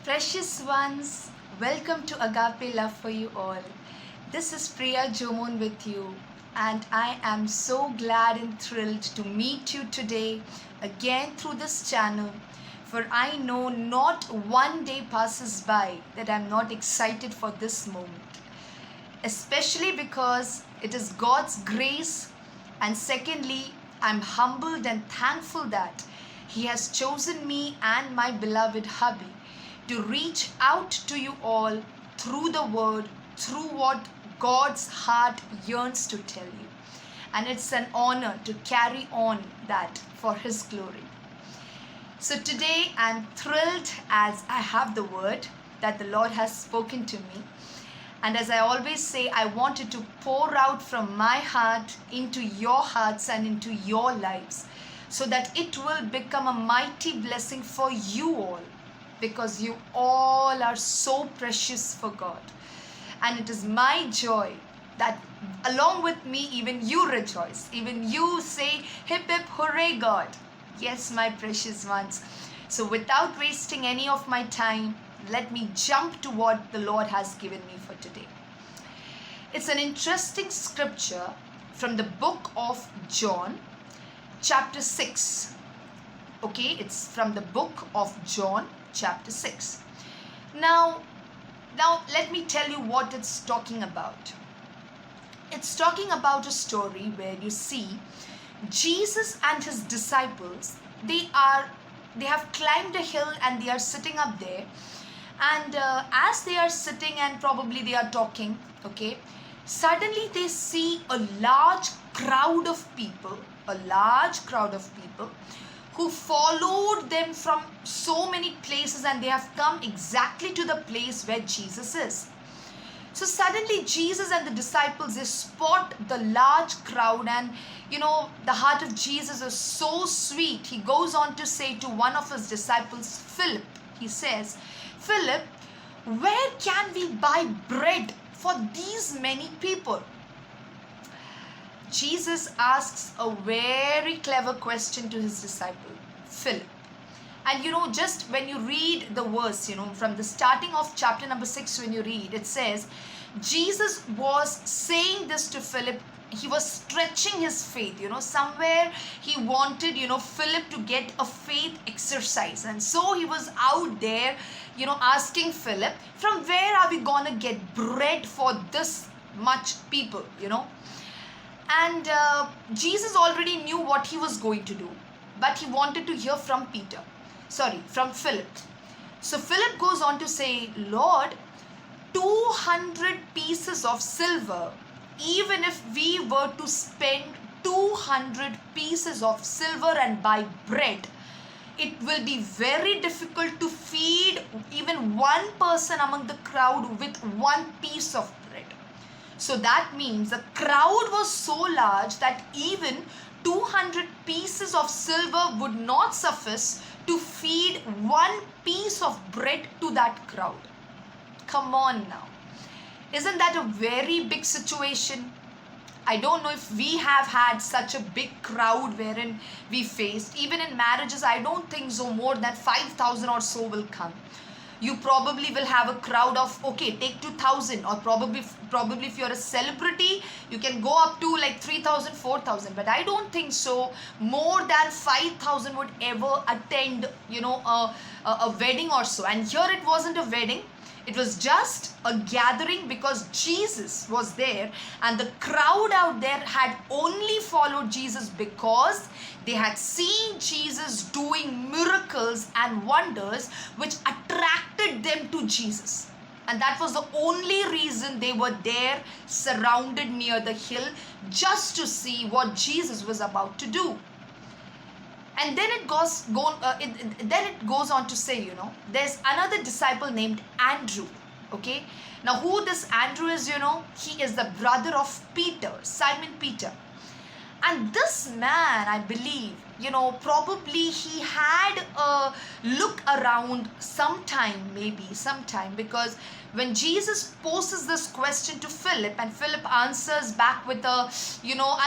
Precious ones, welcome to Agape Love for You All. This is Priya Jomon with you, and I am so glad and thrilled to meet you today again through this channel. For I know not one day passes by that I'm not excited for this moment, especially because it is God's grace, and secondly, I'm humbled and thankful that He has chosen me and my beloved hubby to reach out to you all through the word, through what God's heart yearns to tell you. And it's an honor to carry on that for His glory. So today I'm thrilled as I have the word that the Lord has spoken to me. And as I always say, I wanted to pour out from my heart into your hearts and into your lives so that it will become a mighty blessing for you all, because you all are so precious for God. And it is my joy that along with me, even you rejoice, even you say, hip hip hooray God. Yes, my precious ones. So without wasting any of my time, let me jump to what the Lord has given me for today. It's an interesting scripture from the book of John, chapter 6. Okay, it's from the book of John, chapter 6. Now let me tell you what it's talking about. It's talking about a story where you see Jesus and his disciples, they have climbed a hill and they are sitting up there, and as they are sitting and probably they are talking, okay, suddenly they see a large crowd of people who followed them from so many places, and they have come exactly to the place where Jesus is. So suddenly Jesus and the disciples, they spot the large crowd, and the heart of Jesus is so sweet. He goes on to say to one of his disciples, Philip, he says, Philip, where can we buy bread for these many people? Jesus asks a very clever question to his disciple, Philip. And just when you read the verse, from the starting of chapter number 6, when you read, it says, Jesus was saying this to Philip. He was stretching his faith, somewhere he wanted, Philip to get a faith exercise. And so he was out there, asking Philip, from where are we going to get bread for this much people, And Jesus already knew what he was going to do, but he wanted to hear from Philip. So Philip goes on to say, Lord, 200 pieces of silver, even if we were to spend 200 pieces of silver and buy bread, it will be very difficult to feed even one person among the crowd with one piece of bread. So that means the crowd was so large that even 200 pieces of silver would not suffice to feed one piece of bread to that crowd. Come on now. Isn't that a very big situation? I don't know if we have had such a big crowd wherein we faced. Even in marriages, I don't think so more than 5,000 or so will come. You probably will have a crowd of, okay, take 2,000, or probably if you're a celebrity, you can go up to like 3,000, 4,000. But I don't think so more than 5,000 would ever attend, a wedding or so. And here it wasn't a wedding. It was just a gathering because Jesus was there, and the crowd out there had only followed Jesus because they had seen Jesus doing miracles and wonders which attracted them to Jesus. And that was the only reason they were there, surrounded near the hill, just to see what Jesus was about to do. And then it goes on to say, there's another disciple named Andrew. Okay, now who this Andrew is, he is the brother of Peter, Simon Peter. And this man, I believe, probably he had a look around sometime, because when Jesus poses this question to Philip, and Philip answers back with a,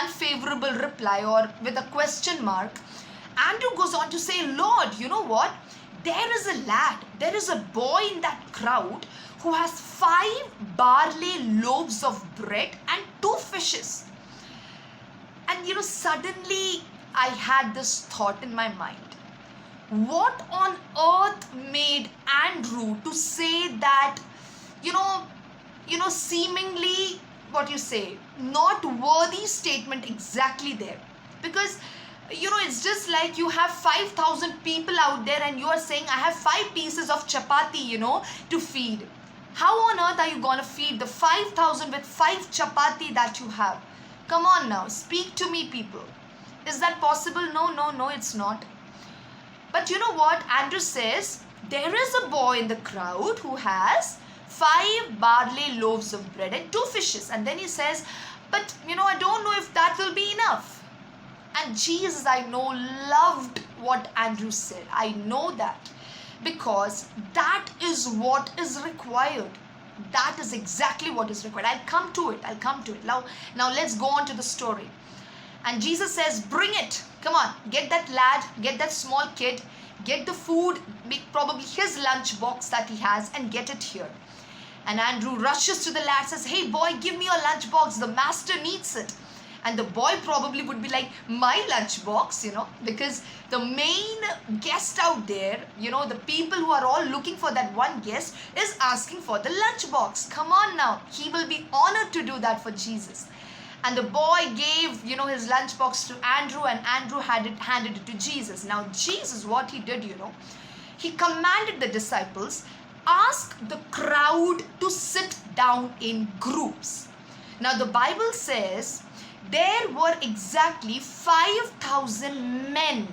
unfavorable reply or with a question mark, Andrew goes on to say, Lord, you know what? there is a lad, there is a boy in that crowd who has 5 barley loaves of bread and 2 fishes. And suddenly I had this thought in my mind. What on earth made Andrew to say that, seemingly, what you say, not worthy statement exactly there? Because, it's just like you have 5,000 people out there and you are saying, I have 5 pieces of chapati, to feed. How on earth are you going to feed the 5,000 with 5 chapati that you have? Come on now, speak to me, people. Is that possible? No, it's not. But you know what? Andrew says, there is a boy in the crowd who has 5 barley loaves of bread and 2 fishes. And then he says, but I don't know if that will be enough. And Jesus, I know, loved what Andrew said. I know that. Because that is what is required. That is exactly what is required. I'll come to it. Now let's go on to the story. And Jesus says, bring it. Come on, get that lad, get that small kid, get the food, probably his lunch box that he has, and get it here. And Andrew rushes to the lad, says, hey boy, give me your lunch box. The master needs it. And the boy probably would be like, my lunch box, because the main guest out there, the people who are all looking for that one guest is asking for the lunch box. Come on now. He will be honored to do that for Jesus. And the boy gave, his lunch box to Andrew, and Andrew handed it to Jesus. Now, Jesus, what he did, he commanded the disciples, ask the crowd to sit down in groups. Now, the Bible says there were exactly 5,000 men.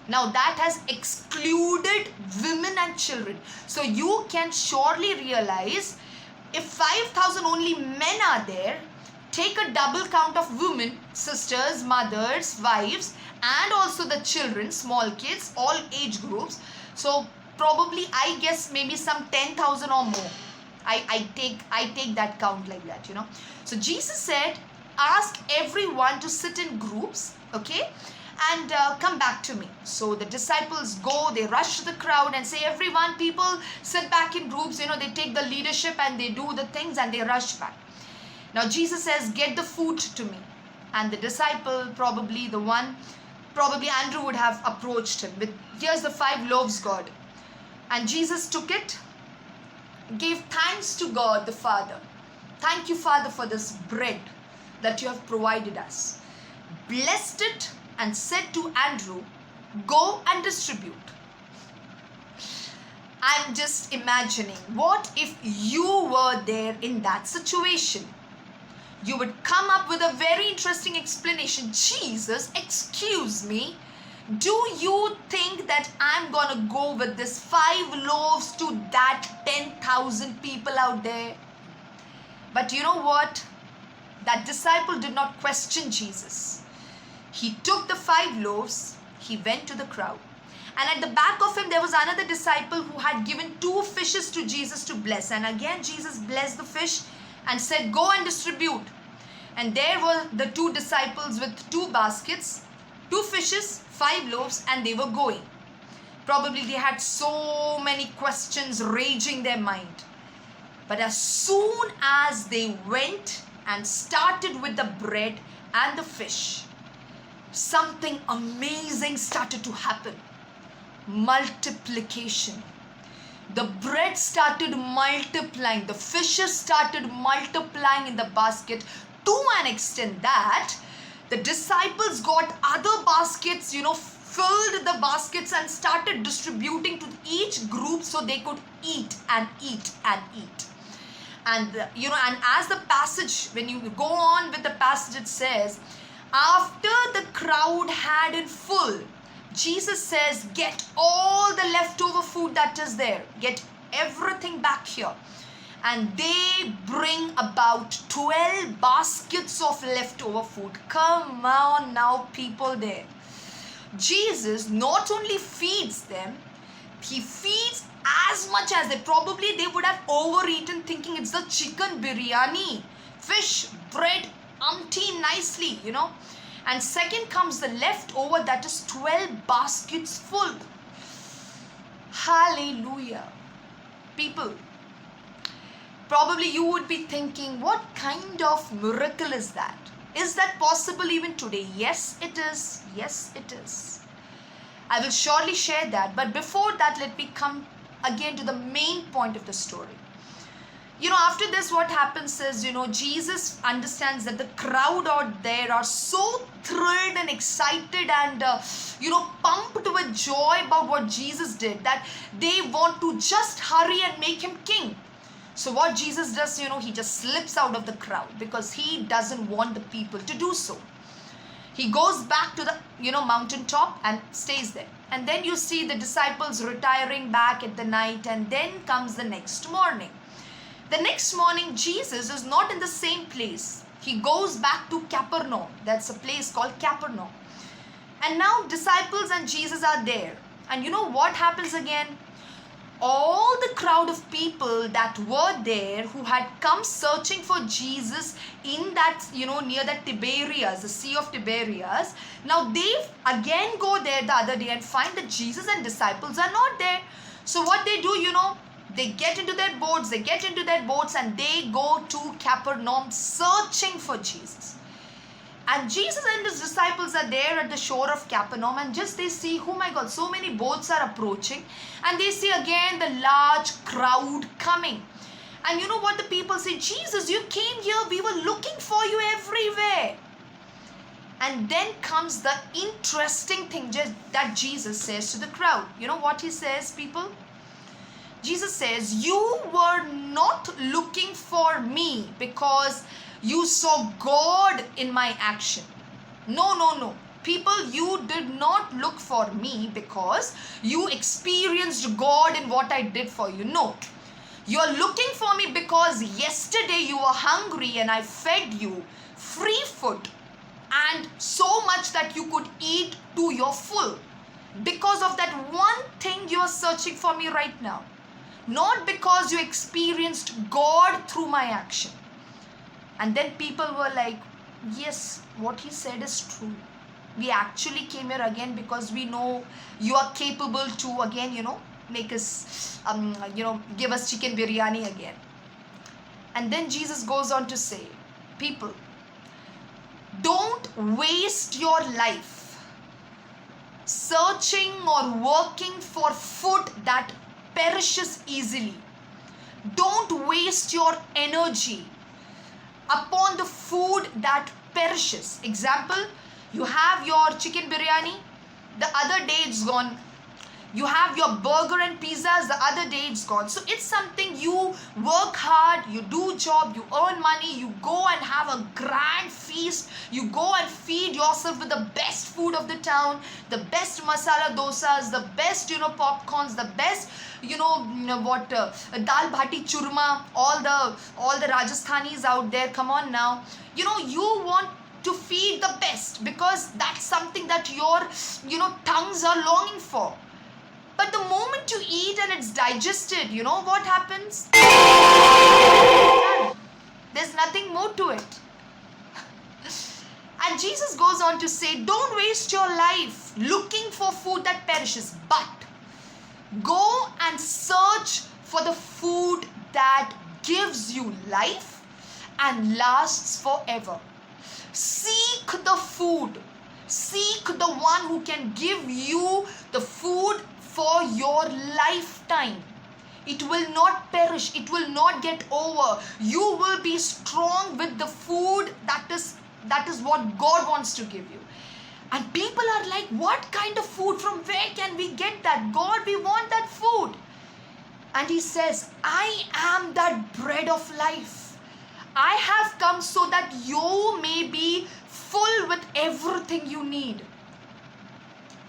Now, that has excluded women and children. So, you can surely realize if 5,000 only men are there, take a double count of women, sisters, mothers, wives, and also the children, small kids, all age groups. So probably, I guess, maybe some 10,000 or more. I take that count like that, So Jesus said, ask everyone to sit in groups, okay? And come back to me. So the disciples go, they rush to the crowd and say, everyone, people sit back in groups, they take the leadership and they do the things and they rush back. Now Jesus says, get the food to me. And the disciple, probably Andrew would have approached him with, here's the 5 loaves, God. And Jesus took it, gave thanks to God the Father. Thank you, Father, for this bread that you have provided us. Blessed it and said to Andrew, go and distribute. I'm just imagining, what if you were there in that situation? You would come up with a very interesting explanation. Jesus, excuse me, do you think that I'm gonna go with this 5 loaves to that 10,000 people out there? But you know what? That disciple did not question Jesus. He took the 5 loaves, he went to the crowd. And at the back of him, there was another disciple who had given 2 fishes to Jesus to bless. And again, Jesus blessed the fish and said, go and distribute. And there were the 2 disciples with 2 baskets, 2 fishes, 5 loaves, and they were going. Probably they had so many questions raging their mind. But as soon as they went and started with the bread and the fish, something amazing started to happen. Multiplication. The bread started multiplying. The fishes started multiplying in the basket to an extent that the disciples got other baskets, filled the baskets and started distributing to each group so they could eat and eat and eat. And, and as the passage, when you go on with the passage, it says, after the crowd had it full, Jesus says, get all the leftover food that is there. Get everything back here. And they bring about 12 baskets of leftover food. Come on now, people there. Jesus not only feeds them, he feeds as much as they would have overeaten, thinking it's the chicken biryani, fish, bread, umpteen nicely, And second comes the leftover, that is 12 baskets full. Hallelujah. People, probably you would be thinking, what kind of miracle is that? Is that possible even today? Yes, it is. Yes, it is. I will surely share that. But before that, let me come again to the main point of the story. After this, what happens is, Jesus understands that the crowd out there are so thrilled and excited and, pumped with joy about what Jesus did that they want to just hurry and make him king. So what Jesus does, he just slips out of the crowd because he doesn't want the people to do so. He goes back to the, mountaintop and stays there. And then you see the disciples retiring back at the night, and then comes the next morning. The next morning, Jesus is not in the same place. He goes back to Capernaum. That's a place called Capernaum. And now disciples and Jesus are there. And you know what happens again? All the crowd of people that were there who had come searching for Jesus in that, near that Tiberias, the Sea of Tiberias, now they again go there the other day and find that Jesus and disciples are not there. So what they do, they get into their boats, and they go to Capernaum searching for Jesus. And Jesus and his disciples are there at the shore of Capernaum, and just they see, oh my God, so many boats are approaching, and they see again the large crowd coming. And you know what the people say? Jesus, you came here, we were looking for you everywhere. And then comes the interesting thing that Jesus says to the crowd. You know what he says, people? Jesus says, you were not looking for me because you saw God in my action. No. People, you did not look for me because you experienced God in what I did for you. No. You're looking for me because yesterday you were hungry and I fed you free food and so much that you could eat to your full. Because of that one thing you are searching for me right now. Not because you experienced God through my action. And then people were like, yes, what he said is true. We actually came here again because we know you are capable to again, make us, give us chicken biryani again. And then Jesus goes on to say, people, don't waste your life searching or working for food that perishes easily. Don't waste your energy upon the food that perishes. Example, you have your chicken biryani, the other day it's gone. You have your burger and pizzas, the other day it's gone. So it's something you work hard, you do job, you earn money, you go and have a grand feast, you go and feed yourself with the best food of the town, the best masala dosas, the best, popcorns, the best, dal bhati churma, all the Rajasthanis out there, come on now. You want to feed the best because that's something that your, tongues are longing for. But the moment you eat and it's digested, you know what happens? There's nothing more to it. And Jesus goes on to say, don't waste your life looking for food that perishes, but go and search for the food that gives you life and lasts forever. Seek the food. Seek the one who can give you the food for your lifetime. It will not perish. It will not get over. You will be strong with the food that is what God wants to give you. And people are like, what kind of food? From where can we get that? God, we want that food. And he says, I am that bread of life. I have come so that you may be full with everything you need.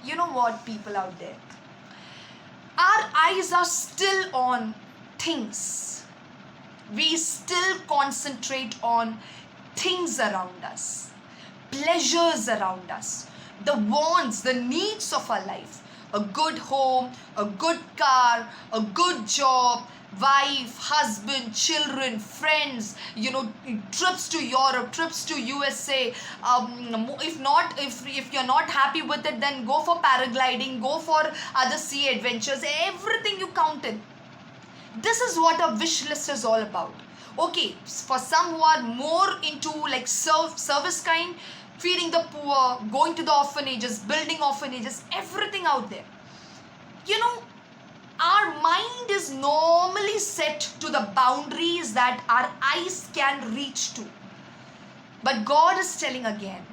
You know what, people out there? Our eyes are still on things. We still concentrate on things around us, pleasures around us, the wants, the needs of our life. a good home, a good car, a good job, wife, husband, children, friends, trips to Europe, trips to USA. If you're not happy with it, then go for paragliding, go for other sea adventures, everything you counted. This is what a wish list is all about. Okay, for some who are more into like service kind, feeding the poor, going to the orphanages, building orphanages, everything out there. Our mind is normally set to the boundaries that our eyes can reach to. But God is telling again,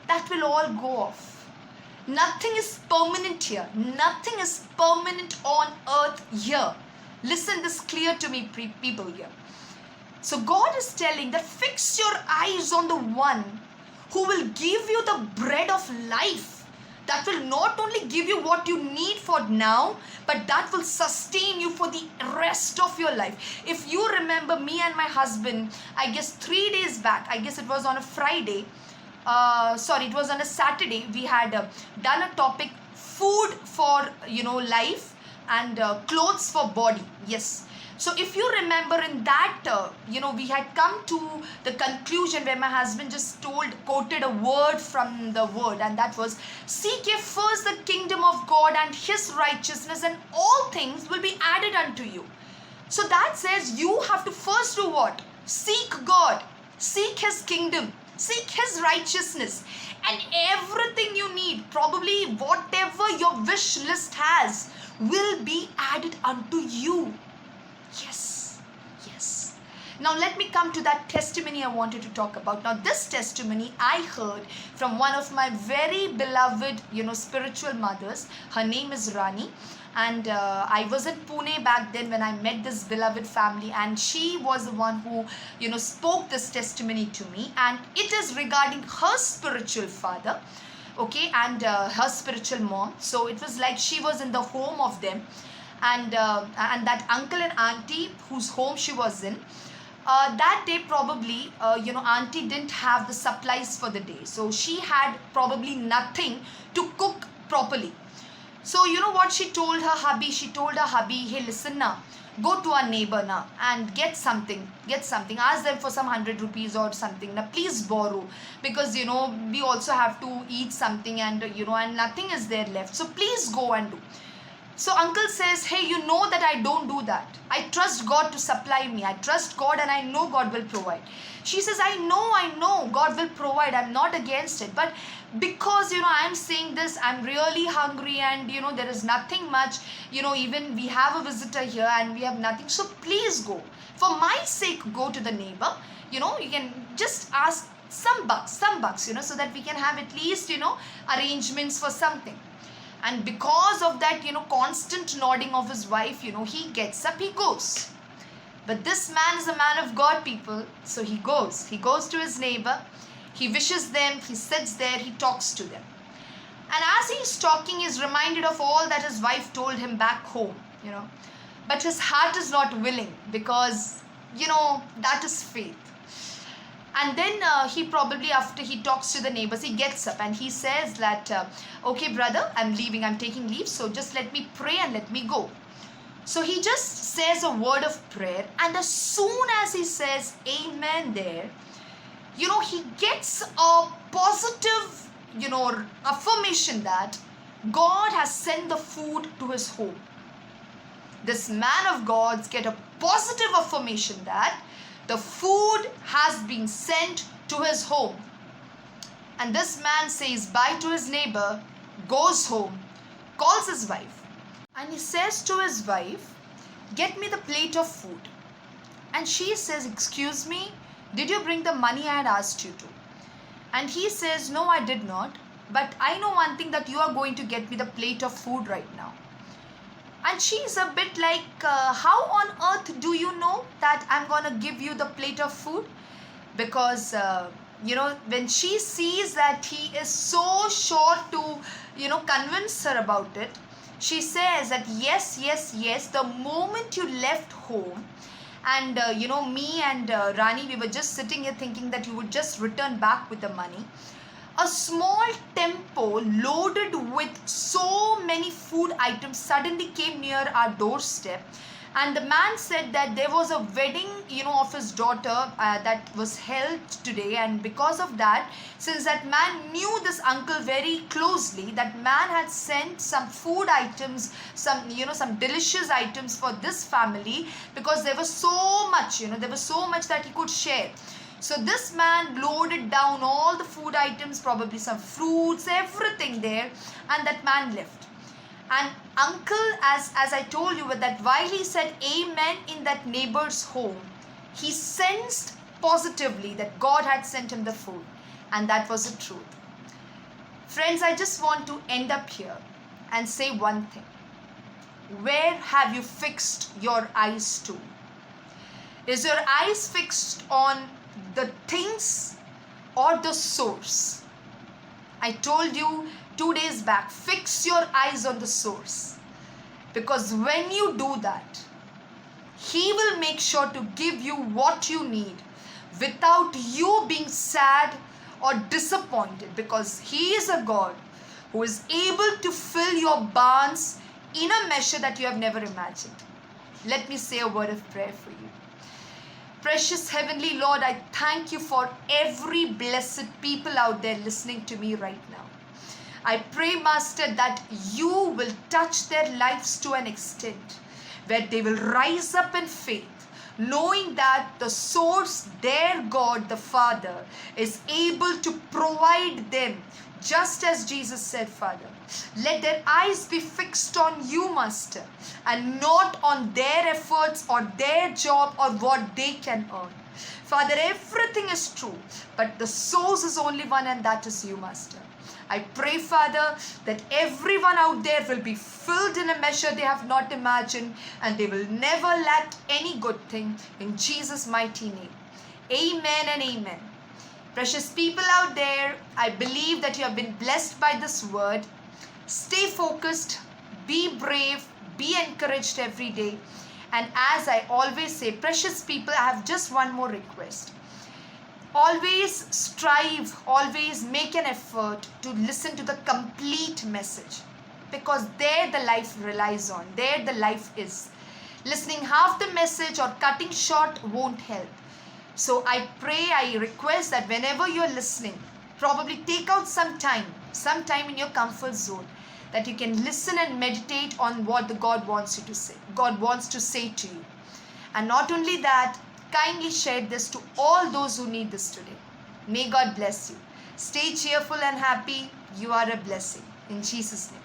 that will all go off. Nothing is permanent here. Nothing is permanent on earth here. Listen this clear to me, people here. So God is telling that fix your eyes on the one who will give you the bread of life, that will not only give you what you need for now, but that will sustain you for the rest of your life. If you remember, me and my husband, I guess 3 days back, I guess it was on a Friday, it was on a Saturday, we had done a topic, food for life and clothes for body. Yes. So if you remember in that, we had come to the conclusion where my husband just quoted a word from the word, and that was, seek ye first the kingdom of God and his righteousness, and all things will be added unto you. So that says you have to first do what? Seek God, seek his kingdom, seek his righteousness, and everything you need, probably whatever your wish list has, will be added unto you. Yes. Now let me come to that testimony I wanted to talk about. Now this testimony I heard from one of my very beloved, spiritual mothers. Her name is Rani. And I was in Pune back then when I met this beloved family, and she was the one who, spoke this testimony to me. And it is regarding her spiritual father, okay, and her spiritual mom. So it was like she was in the home of them. And that uncle and auntie whose home she was in, that day probably auntie didn't have the supplies for the day, so she had probably nothing to cook properly. So what she told her hubby, hey, listen now, go to our neighbor now and get something, ask them for some 100 rupees or something now, please borrow, because we also have to eat something, and and nothing is there left, so please go and do. So uncle says, hey, you know that I don't do that. I trust God to supply me. I trust God and I know God will provide. She says, I know God will provide. I'm not against it. But because, I'm saying this, I'm really hungry, and, there is nothing much. Even we have a visitor here and we have nothing. So please go. For my sake, go to the neighbor. You can just ask some bucks, so that we can have at least, arrangements for something. And because of that, constant nodding of his wife, he gets up, he goes. But this man is a man of God, people. So he goes to his neighbor, he wishes them, he sits there, he talks to them. And as he's talking, he's reminded of all that his wife told him back home, But his heart is not willing, because, that is faith. And then he probably, after he talks to the neighbors, he gets up and he says that, okay, brother, I'm leaving, I'm taking leave, so just let me pray and let me go. So he just says a word of prayer, and as soon as he says amen there, he gets a positive, affirmation that God has sent the food to his home. This man of God gets a positive affirmation that the food has been sent to his home. And this man says bye to his neighbor, goes home, calls his wife, and he says to his wife, get me the plate of food. And she says, excuse me, did you bring the money I had asked you to? And he says, no, I did not, but I know one thing, that you are going to get me the plate of food right now. And she's a bit like, how on earth do you know that I'm going to give you the plate of food? Because, when she sees that he is so sure to, convince her about it, she says that yes, the moment you left home, and, me and Rani, we were just sitting here thinking that you would just return back with the money. A small tempo loaded with so many food items suddenly came near our doorstep, and the man said that there was a wedding, of his daughter that was held today, and because of that, since that man knew this uncle very closely, that man had sent some food items, some delicious items for this family, because there was so much, that he could share. So this man loaded down all the food items, probably some fruits, everything there, and that man left. And uncle, as I told you, that while he said amen in that neighbor's home, he sensed positively that God had sent him the food, and that was the truth. Friends, I just want to end up here and say one thing. Where have you fixed your eyes to? Is your eyes fixed on the things or the source? I told you 2 days back, fix your eyes on the source. Because when you do that, He will make sure to give you what you need without you being sad or disappointed, because He is a God who is able to fill your barns in a measure that you have never imagined. Let me say a word of prayer for you. Precious Heavenly Lord, I thank you for every blessed people out there listening to me right now. I pray, Master, that you will touch their lives to an extent where they will rise up in faith, knowing that the source, their God, the Father, is able to provide them, just as Jesus said, Father. Let their eyes be fixed on you, Master, and not on their efforts or their job or what they can earn. Father, everything is true, but the source is only one, and that is you, Master. I pray, Father, that everyone out there will be filled in a measure they have not imagined, and they will never lack any good thing, in Jesus' mighty name. Amen and amen. Precious people out there, I believe that you have been blessed by this word. Stay focused, be brave, be encouraged every day. And as I always say, precious people, I have just one more request. Always strive, always make an effort to listen to the complete message, because there the life relies on, there the life is. Listening half the message or cutting short won't help. So I pray, I request that whenever you're listening, probably take out some time in your comfort zone, that you can listen and meditate on what the God wants you to say. God wants to say to you. And not only that, kindly share this to all those who need this today. May God bless you. Stay cheerful and happy. You are a blessing. In Jesus' name.